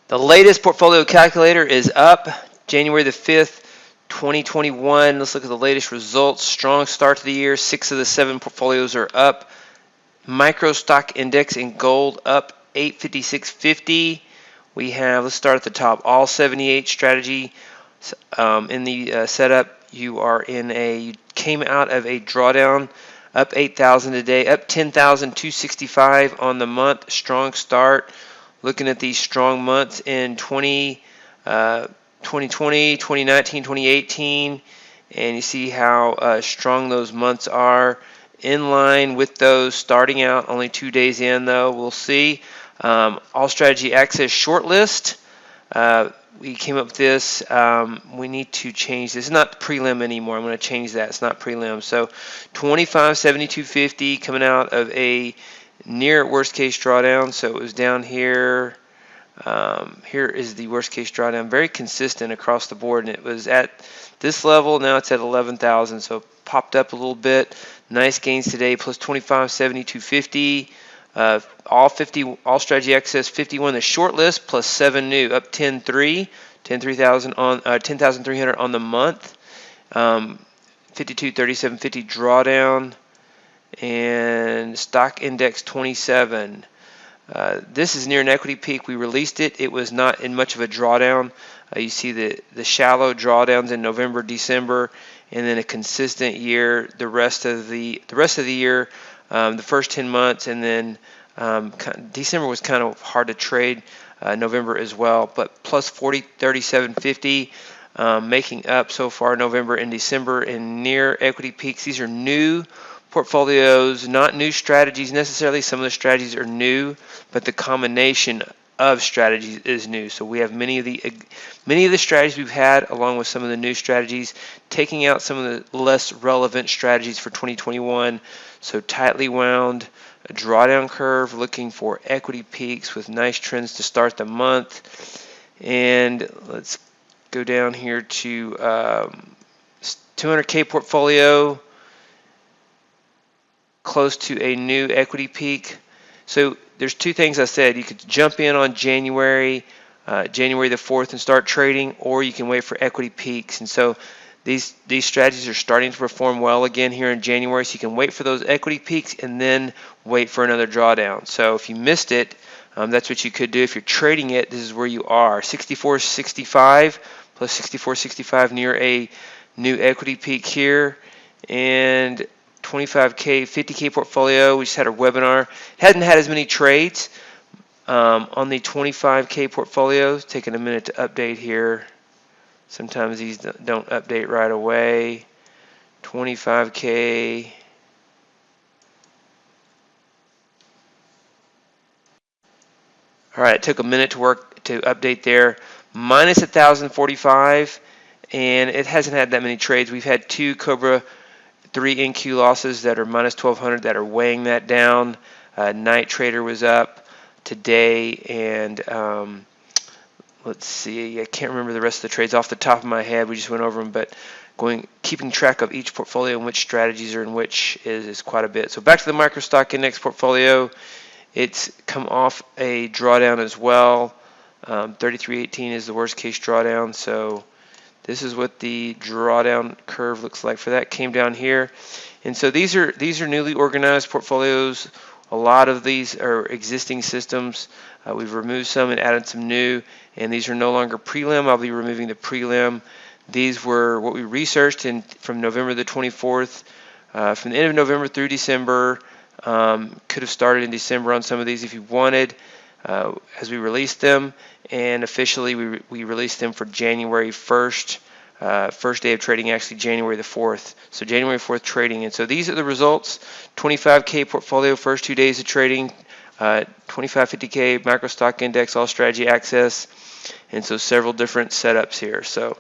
The latest portfolio calculator is up January the 5th, 2021. Let's look at the latest results. Strong start to the year. 6 of the 7 portfolios are up. Micro stock index in gold up 856.50. We have, let's start at the top, all 78 strategy. In the setup, you came out of a drawdown, up 8,000 today, up 10,265 on the month. Strong start. Looking at these strong months in 2020, 2019, 2018, and you see how strong those months are. In line with those starting out, only 2 days in though. We'll see. All strategy access shortlist. We came up with this. We need to change this. It's not prelim anymore. I'm going to change that. It's not prelim. So 25.7250 coming out of a near worst case drawdown. So it was down here. Here is the worst case drawdown. Very consistent across the board, and it was at this level. Now it's at 11,000. So popped up a little bit. Nice gains today, plus 25.7250. All strategy access 51 the short list, plus 7 new, up 10,300 on 10,300 on the month. 52.3750 drawdown, and stock index 27. This is near an equity peak. We released it. It was not in much of a drawdown. You see the shallow drawdowns in November, December, and then a consistent year the rest of the year, the first 10 months, and then December was kind of hard to trade. November as well, but plus 40.3750, making up so far November and December in near equity peaks. These are new portfolios, not new strategies necessarily. Some of the strategies are new, but the combination of strategies is new. So we have many of the strategies we've had, along with some of the new strategies, taking out some of the less relevant strategies for 2021. So tightly wound, a drawdown curve, looking for equity peaks with nice trends to start the month. And let's go down here to 200K portfolio, close to a new equity peak. So there's two things I said. You could jump in on January the 4th and start trading, or you can wait for equity peaks. And so these strategies are starting to perform well again here in January, so you can wait for those equity peaks and then wait for another drawdown. So if you missed it, that's what you could do. If you're trading it, this is where you are. 64.65 plus 64.65 near a new equity peak here, and 25K, 50K portfolio. We just had a webinar. Hadn't had as many trades on the 25K portfolios. Taking a minute to update here. Sometimes these don't update right away. 25K. All right, it took a minute to update there. Minus 1,045, and it hasn't had that many trades. We've had 2 Cobra 3 NQ losses that are minus 1,200 that are weighing that down. Night Trader was up today, and let's see, I can't remember the rest of the trades off the top of my head. We just went over them, but keeping track of each portfolio and which strategies are in which is quite a bit. So back to the micro stock index portfolio. It's come off a drawdown as well. 33.18 is the worst case drawdown. So this is what the drawdown curve looks like for that. Came down here, and so these are newly organized portfolios. A lot of these are existing systems. We've removed some and added some new, and these are no longer prelim. I'll be removing the prelim. These were what we researched from November the 24th, from the end of November through December. Could have started in December on some of these if you wanted, as we released them, and officially we released them for January 1st. First day of trading, actually January the 4th. So January 4th trading. And so these are the results. 25K portfolio, first 2 days of trading. 2550K micro stock index, all strategy access. And so several different setups here. So